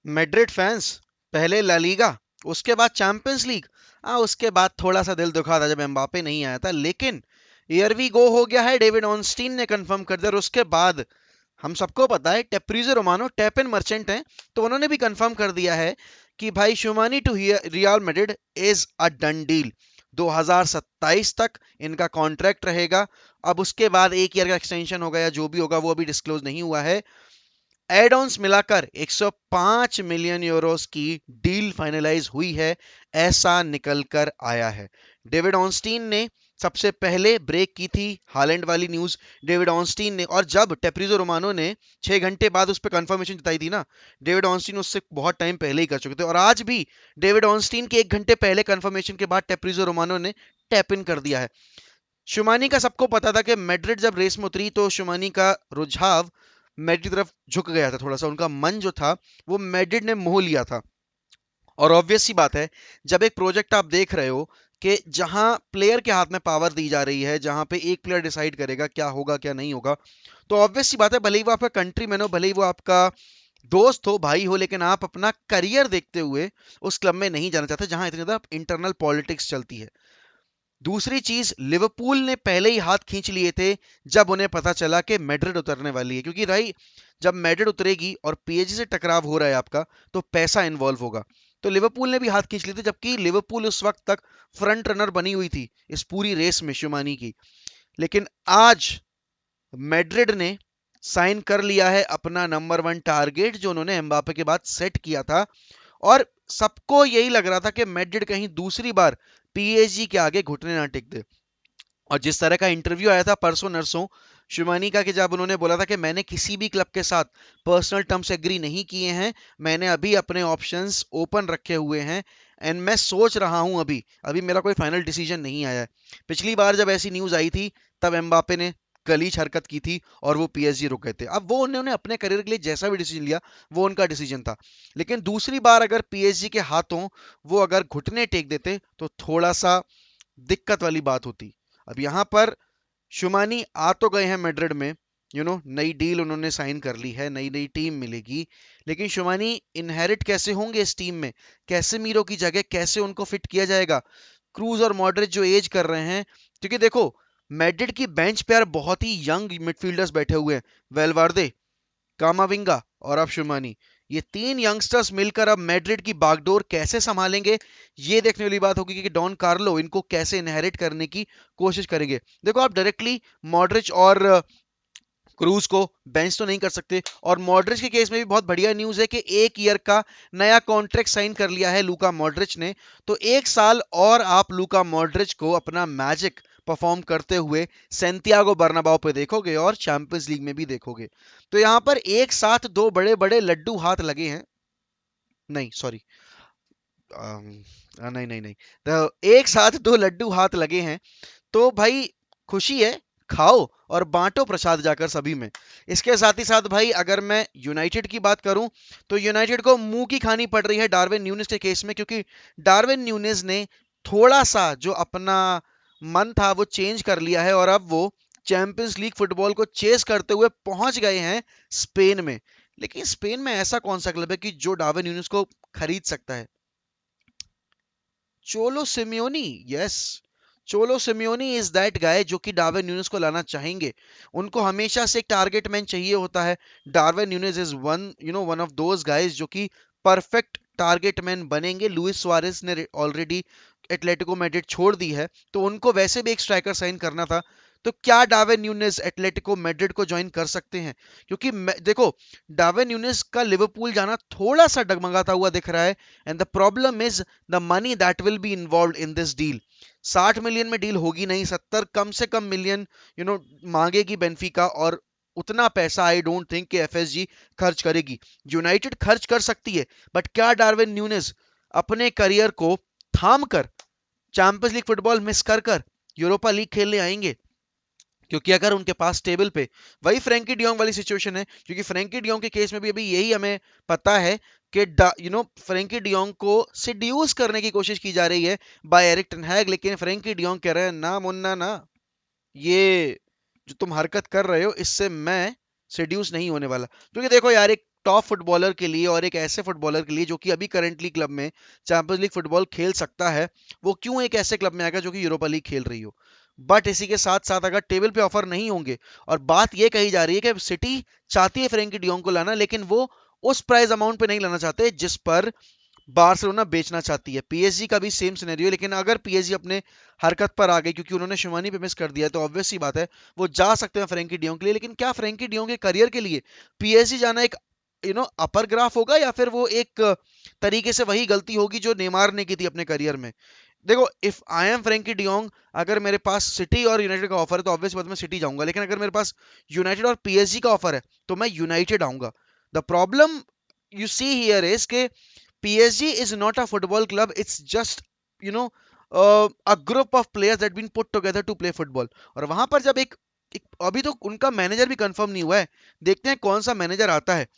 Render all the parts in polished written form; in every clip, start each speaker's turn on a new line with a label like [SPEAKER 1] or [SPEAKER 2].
[SPEAKER 1] Madrid fans, पहले La Liga, उसके बाद चैंपियंस लीग। हाँ, उसके बाद थोड़ा सा दिल दुखा था जब एम्बापे नहीं आया था, लेकिन ईयर वी गो हो गया है, डेविड ऑनस्टीन ने कंफर्म कर दिया। और उसके बाद हम सबको पता है टेप्रीजो रोमानो टैप इन मर्चेंट हैं, तो उन्होंने भी कंफर्म कर दिया है कि भाई शुमानी to Real Madrid is a done deal. 2027 तक इनका कॉन्ट्रैक्ट रहेगा। अब उसके बाद एक ईयर का एक्सटेंशन होगा या जो भी होगा वो अभी डिस्क्लोज नहीं हुआ है। एड ऑन्स मिलाकर 105 मिलियन यूरोस की डील फाइनलाइज हुई है, ऐसा निकल कर आया है। डेविड ऑनस्टीन ने सबसे पहले ब्रेक की थी हालैंड वाली न्यूज। डेविड ऑनस्टीन ने, और जब टेप्रीजो रोमानो ने 6 घंटे बाद उस पर कंफर्मेशन जताई थी ना, डेविड ऑनस्टीन उससे बहुत टाइम पहले ही कर चुके थे। और आज भी डेविड ऑनस्टीन के 1 घंटे पहले कंफर्मेशन के बाद टेप्रीजो रोमानो ने टैप इन कर दिया है। शुमानी का सबको पता था कि मैड्रिड जब रेस में उतरी तो शुमानी का रुझाव मैड्रिड की तरफ झुक गया था, थोड़ा सा उनका मन जो था वो मैड्रिड ने मोह लिया था। और ऑब्वियस सी बात है, जब एक प्रोजेक्ट आप देख रहे हो कि जहां प्लेयर के हाथ में पावर दी जा रही है, जहां पे एक प्लेयर डिसाइड करेगा क्या होगा क्या नहीं होगा, तो ऑब्वियस सी बात है, भले ही वो आपका कंट्री मैन हो, भले ही वो आपका दोस्त हो, भाई हो, लेकिन आप अपना करियर देखते हुए उस क्लब में नहीं जाना चाहते जहां इतनी ज्यादा इंटरनल पॉलिटिक्स चलती है। दूसरी चीज, लिवरपूल ने पहले ही हाथ खींच लिए थे जब उन्हें पता चला कि मैड्रिड उतरने वाली है, क्योंकि राई, जब मैड्रिड उतरेगी और पीएसजी से टकराव हो रहा है आपका, तो पैसा इन्वॉल्व होगा। तो लिवरपूल ने भी हाथ खींच लिए थे, जबकि लिवरपूल उस वक्त तक फ्रंट रनर बनी हुई थी इस पूरी रेस में शुमानी की। लेकिन आज मैड्रिड ने साइन कर लिया है अपना नंबर 1 टारगेट, जो उन्होंने एम्बापे के बाद सेट किया था। और सबको यही लग रहा था कि मैड्रिड कहीं दूसरी बार पीएसजी के आगे घुटने ना टेक दे। और जिस तरह का इंटरव्यू आया था परसों नरसों शिवानी का, कि जब उन्होंने बोला था कि मैंने किसी भी क्लब के साथ पर्सनल टर्म्स एग्री नहीं किए हैं, मैंने अभी अपने ऑप्शंस ओपन रखे हुए हैं एंड मैं सोच रहा हूं, अभी अभी मेरा कोई फाइनल डिसीजन नहीं आया है। पिछली बार जब ऐसी न्यूज आई थी तब एम्बापे ने गलीच हरकत की थी और वो पीएसजी रुक गए थे। अब वो उन्होंने अपने करियर के लिए जैसा भी डिसीजन लिया वो उनका डिसीजन था, लेकिन दूसरी बार अगर पीएसजी के हाथों वो अगर घुटने टेक देते तो थोड़ा सा दिक्कत वाली बात होती। अब यहाँ पर शुमानी आ तो गए हैं मैड्रिड में, नई डील उन्होंने साइन कर ली है, नई नई टीम मिलेगी, लेकिन शुमानी इनहेरिट कैसे होंगे इस टीम में? कैसे मीरो की जगह कैसे उनको फिट किया जाएगा? क्रूज और मॉडरिच जो एज कर रहे हैं, क्योंकि देखो मैड्रिड की बेंच पे यार बहुत ही यंग मिडफील्डर्स बैठे हुए हैं। वेलवार्दे, कामाविंगा और अब शुमानी, ये तीन यंगस्टर्स मिलकर अब मैड्रिड की बागडोर कैसे संभालेंगे, ये देखने वाली बात होगी कि डॉन कार्लो इनको कैसे इनहेरिट करने की कोशिश करेंगे। देखो आप डायरेक्टली मॉडरिच और क्रूज को बेंच तो नहीं कर सकते। और मॉडरिच के केस में भी बहुत बढ़िया न्यूज है कि 1 ईयर का नया कॉन्ट्रैक्ट साइन कर लिया है लूका मॉडरिच ने। तो 1 साल और आप लूका मॉडरिच को अपना मैजिक परफॉर्म करते हुए सेंटियागो बर्नाबाओ पे देखोगे और चैंपियंस लीग में भी देखोगे। तो यहां पर एक साथ दो बड़े बड़े लड्डू हाथ लगे हैं। नहीं सॉरी, नहीं नहीं नहीं, तो एक साथ दो लड्डू हाथ लगे हैं, तो भाई खुशी है, खाओ और बांटो प्रसाद जाकर सभी में। इसके साथ ही साथ भाई अगर मैं यूनाइटेड की बात करूं, तो यूनाइटेड को मुंह की खानी पड़ रही है डार्विन न्यूनेस के केस में, क्योंकि डार्विन न्यूनेस ने थोड़ा सा जो अपना मन था वो चेंज कर लिया है और अब वो चैंपियंस लीग फुटबॉल को चेस करते हुए पहुंच गए हैं स्पेन में। लेकिन स्पेन में ऐसा कौन सा क्लब है कि जो डार्विन न्यूनेस को खरीद सकता है? चोलो सिमियोनी, यस, चोलो सिमियोनी इज दैट गाय जो कि डार्विन न्यूनेस को लाना चाहेंगे। उनको हमेशा से एक टारगेट मैन चाहिए होता है। Darwin newness is one of those guys जो कि परफेक्ट टारगेट मैन बनेंगे। लुइस सुआरेज ने ऑलरेडी एटलेटिको मैड्रिड छोड़ दी है, तो उनको वैसे भी एक स्ट्राइकर साइन करना था। तो क्या डार्विन न्यूनेस एटलेटिको मैड्रिड को ज्वाइन कर सकते हैं? क्योंकि देखो, डार्विन न्यूनेस का लिवरपूल जाना थोड़ा सा डगमगाता हुआ दिख रहा है। And the problem is the money that will be involve in this deal. 60 million में डील होगी नहीं, 70 कम से कम मिलियन मांगेगी बेनफिका। और उतना पैसा आई डोंट थिंक कि एफएसजी खर्च करेगी। यूनाइटेड खर्च कर सकती है, बट क्या डार्विन न्यूनेस अपने करियर को थाम कर चैंपियंस लीग फुटबॉल मिस कर कर यूरोपा लीग खेलने आएंगे? क्योंकि अगर उनके पास टेबल पे वही फ्रैंकी डियोंग वाली सिचुएशन है, क्योंकि फ्रैंकी डियोंग के केस में भी अभी यही हमें पता है कि फ्रैंकी डियोंग को सिड्यूस करने की कोशिश की जा रही है बाय एरिक टेन हैग, लेकिन फ्रैंकी डियोंग कह रहे हैं ना मुन्ना ना, ये जो तुम हरकत कर रहे हो इससे मैं सिड्यूस नहीं होने वाला। क्योंकि देखो यार, एक टॉप फुटबॉलर के लिए और एक ऐसे फुटबॉलर के लिए जो कि अभी करंटली क्लब में चैंपियंस लीग फुटबॉल खेल सकता है, वो क्यों एक ऐसे क्लब में आएगा जो कि यूरोपा लीग खेल रही हो। बट इसी के साथ साथ अगर टेबल पे ऑफर नहीं होंगे, और बात ये कही जा रही है कि सिटी चाहती है फ्रेंकी डियोंग को लाना, लेकिन वो उस प्राइस अमाउंट पे नहीं लाना चाहते जिस पर बार्सिलोना बेचना चाहती है। पीएसजी का भी सेम सिनेरियो, लेकिन अगर पीएसजी अपने हरकत पर आ गई क्योंकि उन्होंने शिवानी पे मिस कर दिया, तो ऑब्वियस सी बात है वो जा सकते हैं फ्रेंकी डियोंग के लिए। लेकिन क्या फ्रेंकी डियोंग के करियर के लिए पीएसजी जाना एक अपर ग्राफ होगा, या फिर वो एक तरीके से वही गलती होगी जो नेमार ने की थी अपने करियर में। देखो, if I am Frenkie de Jong, अगर मेरे पास सिटी और यूनाइटेड का ऑफर है तो ऑब्वियस बात मैं सिटी जाऊंगा, लेकिन अगर मेरे पास यूनाइटेड और पीएसजी का ऑफर है तो मैं यूनाइटेड आऊंगा। The problem you see here is के PSG is not a football club. It's just you know a group of players that been put together to play football. और वहां पर जब एक अभी तो उनका मैनेजर भी कंफर्म नहीं हुआ है, देखते हैं कौन सा मैनेजर आता है।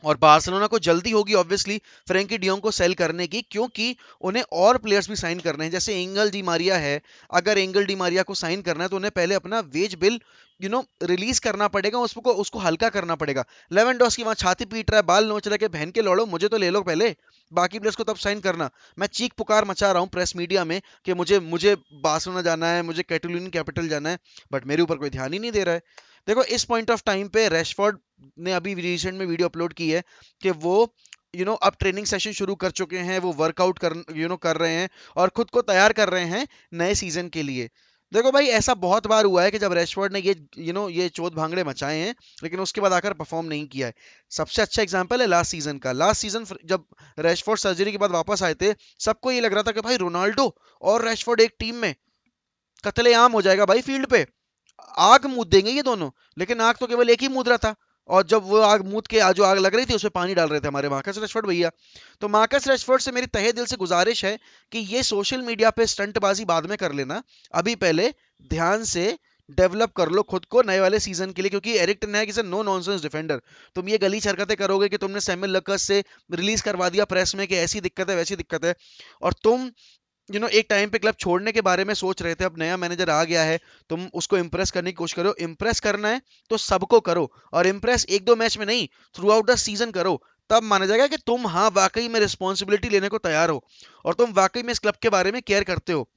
[SPEAKER 1] और बार्सिलोना को जल्दी होगी ऑब्वियसली फ्रेंकी डियोंग को सेल करने की, क्योंकि उन्हें और प्लेयर्स भी साइन करने हैं, जैसे एंगल डी मारिया है। अगर एंगल डी मारिया को साइन करना है तो उन्हें पहले अपना वेज बिल रिलीज करना पड़ेगा, उसको उसको हल्का करना पड़ेगा। लेवेंडोस्की वहां छाती पीट रहा है, बाल नोच रहा है कि बहन के लौड़ो मुझे तो ले लो पहले, बाकी प्लेयर्स को तब साइन करना। मैं चीख पुकार मचा रहा हूँ प्रेस मीडिया में कि मुझे मुझे बार्सिलोना जाना है, मुझे कैटलोनियन कैपिटल जाना है, बट मेरे ऊपर कोई ध्यान ही नहीं दे रहा है। देखो, इस पॉइंट ऑफ टाइम पे रैशफोर्ड ने अभी रिसेंट में वीडियो अपलोड की है कि वो अब ट्रेनिंग सेशन शुरू कर चुके हैं, वो वर्कआउट कर रहे हैं और खुद को तैयार कर रहे हैं नए सीजन के लिए। देखो भाई, ऐसा बहुत बार हुआ है कि जब रैशफोर्ड ने ये चौथ भांगड़े मचाए हैं, लेकिन उसके बाद आकर परफॉर्म नहीं किया है। सबसे अच्छा एग्जांपल है लास्ट सीजन का। लास्ट सीजन जब रैशफोर्ड सर्जरी के बाद वापस आए थे, सबको ये लग रहा था कि भाई रोनाल्डो और रैशफोर्ड एक टीम में कत्लेआम हो जाएगा भाई फील्ड पे, आग मूद देंगे ये दोनों। लेकिन आग तो केवल एक ही मूद रहा था, और जब वो आग मूद के जो आग लग रही थी उसमें पानी डाल रहे थे हमारे मार्कस रेशफोर्ड भैया। तो मार्कस रेशफोर्ड से मेरी तहे दिल से गुजारिश है कि ये सोशल मीडिया पे स्टंटबाजी बाद में कर लेना, अभी पहले ध्यान से डेवलप कर लो खुद को नए वाले सीजन के लिए, क्योंकि Erik ten Hag is a no nonsense defender. तुम ये गलीच हरकतें करोगे कि तुमने सैमुअल लकस से रिलीज करवा दिया प्रेस में कि ऐसी दिक्कत है वैसी दिक्कत है, और तुम एक टाइम पे क्लब छोड़ने के बारे में सोच रहे थे, अब नया मैनेजर आ गया है, तुम उसको इंप्रेस करने की कोशिश करो। इंप्रेस करना है तो सबको करो, और इंप्रेस एक दो मैच में नहीं, थ्रू आउट द सीजन करो। तब माना जाएगा कि तुम हाँ वाकई में रिस्पॉन्सिबिलिटी लेने को तैयार हो, और तुम वाकई में इस क्लब के बारे में केयर करते हो।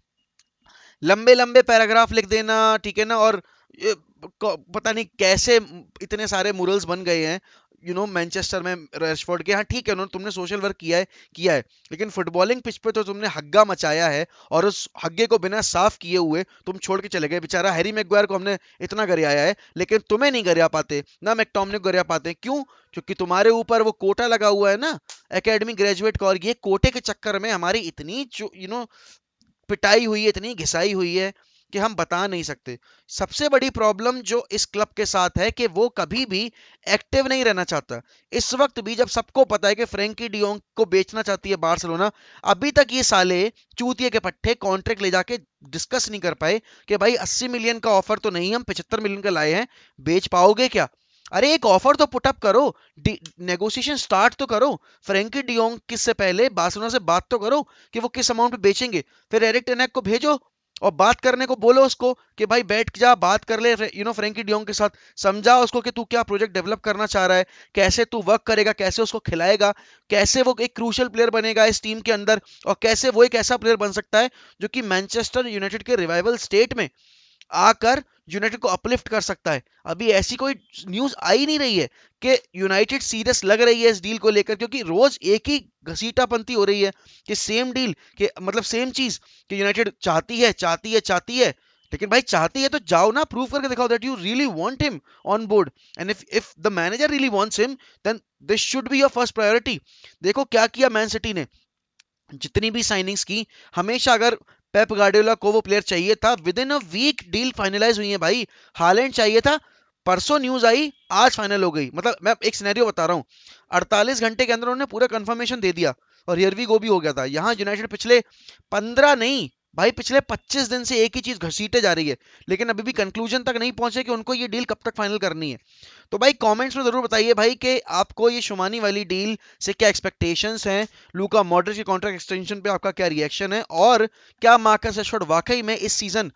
[SPEAKER 1] लंबे लंबे पैराग्राफ लिख देना, ठीक है ना, और पता नहीं कैसे इतने सारे मुरल्स बन गए हैं मैनचेस्टर में रैशफोर्ड के। हाँ ठीक है, तुमने सोशल वर्क किया है, लेकिन फुटबॉलिंग पिच पे तो तुमने हग्गा मचाया है, और उस हग्गे को बिना साफ किए हुए तुम छोड़ के चले गए। बेचारा हैरी मैग्वायर को हमने इतना गरियाया है, लेकिन तुम्हें नहीं गरिया पाते, ना मैकटॉमने को गरिया पाते। क्यों? क्योंकि तुम्हारे ऊपर वो कोटा लगा हुआ है ना, एकेडमी ग्रेजुएट का, और ये कोटे के चक्कर में हमारी इतनी पिटाई हुई है, इतनी घिसाई हुई है कि हम बता नहीं सकते। सबसे बड़ी प्रॉब्लम जो इस क्लब के साथ है कि वो कभी भी एक्टिव नहीं रहना चाहता। इस वक्त भी जब सबको पता है कि फ्रेंकी डियोंग को बेचना चाहती है बार्सिलोना, अभी तक ये साले चूतिए के पट्टे कॉन्ट्रैक्ट ले जाके डिस्कस नहीं कर पाए कि भाई 80 मिलियन का ऑफर तो नहीं, हम 75 मिलियन का लाए हैं, बेच पाओगे क्या? अरे एक ऑफर तो पुटअप करो, नेगोशिएशन स्टार्ट तो करो। फ्रेंकी डियोंग किससे पहले बार्सिलोना से बात तो करो कि वो किस अमाउंट पे बेचेंगे। फिर एरिक टेन हैग को भेजो और बात करने को बोलो उसको कि भाई बैठ जा, बात कर ले फ्रेंकी डियोंग के साथ, समझा उसको कि तू क्या प्रोजेक्ट डेवलप करना चाह रहा है, कैसे तू वर्क करेगा, कैसे उसको खिलाएगा, कैसे वो एक क्रूशियल प्लेयर बनेगा इस टीम के अंदर, और कैसे वो एक ऐसा प्लेयर बन सकता है जो कि मैनचेस्टर यूनाइटेड के रिवाइवल स्टेट में आकर यूनाइटेड को अपलिफ्ट कर सकता है। अभी ऐसी कोई न्यूज आई नहीं रही है कि यूनाइटेड सीरियस लग रही है इस डील को लेकर, क्योंकि रोज एक ही घसीटापंती हो रही है कि सेम डील के मतलब सेम चीज कि यूनाइटेड चाहती है चाहती है चाहती है। लेकिन भाई चाहती है तो जाओ ना, प्रूव करके दिखाओ that you really want him on board, and if the manager really wants him then this should be your first priority. देखो क्या किया मैन सिटी ने, जितनी भी साइनिंग्स की, हमेशा अगर पेप गार्डियोला को वो प्लेयर चाहिए था, within a week deal finalise हुई है भाई। हालैंड चाहिए था, परसों न्यूज आई, आज फाइनल हो गई। मतलब मैं एक सिनेरियो बता रहा हूँ, 48 घंटे के अंदर उन्होंने पूरा कंफर्मेशन दे दिया, और हियर वी गो भी हो गया था। यहाँ यूनाइटेड पिछले 15 नहीं भाई, पिछले 25 दिन से एक ही चीज घसीटे जा रही है, लेकिन अभी भी कंक्लूजन तक नहीं पहुंचे कि उनको ये डील कब तक फाइनल करनी है। तो भाई कमेंट्स में जरूर बताइए भाई कि आपको ये शुमानी वाली डील से क्या एक्सपेक्टेशंस हैं, लूका मॉड्रिच की कॉन्ट्रैक्ट एक्सटेंशन पे आपका क्या रिएक्शन है, और क्या मार्कस रैशफोर्ड वाकई में इस सीजन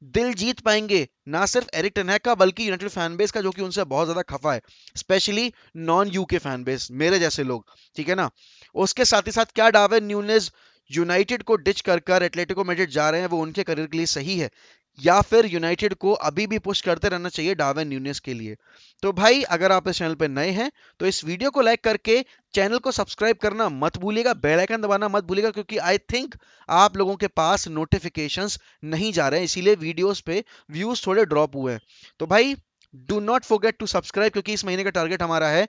[SPEAKER 1] दिल जीत पाएंगे ना सिर्फ एरिक टेनहैग का बल्कि यूनाइटेड फैन बेस का, जो कि उनसे बहुत ज्यादा खफा है, specially non UK fan base, मेरे जैसे लोग, ठीक है ना। उसके साथ ही साथ क्या डार्विन न्यूनेज यूनाइटेड को डिच कर कर एटलेटिको मैड्रिड जा रहे हैं, वो उनके करियर के लिए सही है, या फिर यूनाइटेड को अभी भी पुश करते रहना चाहिए डार्विन न्यूनेज के लिए? तो भाई अगर आप इस चैनल पे नए हैं तो इस वीडियो को लाइक करके चैनल को सब्सक्राइब करना मत भूलिएगा, बेल आइकन दबाना मत भूलिएगा, क्योंकि आई थिंक आप लोगों के पास नोटिफिकेशंस नहीं जा रहे हैं, इसीलिए वीडियोस पे व्यूज थोड़े ड्रॉप हुए हैं। तो भाई do not forget to subscribe, क्योंकि इस महीने का टारगेट हमारा है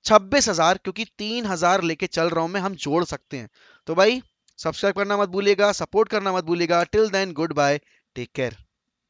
[SPEAKER 1] 26,000, क्योंकि 3,000 लेके चल रहा हूं मैं, हम जोड़ सकते हैं। तो भाई सब्सक्राइब करना मत भूलिएगा, सपोर्ट करना मत भूलिएगा। Till then goodbye, take care.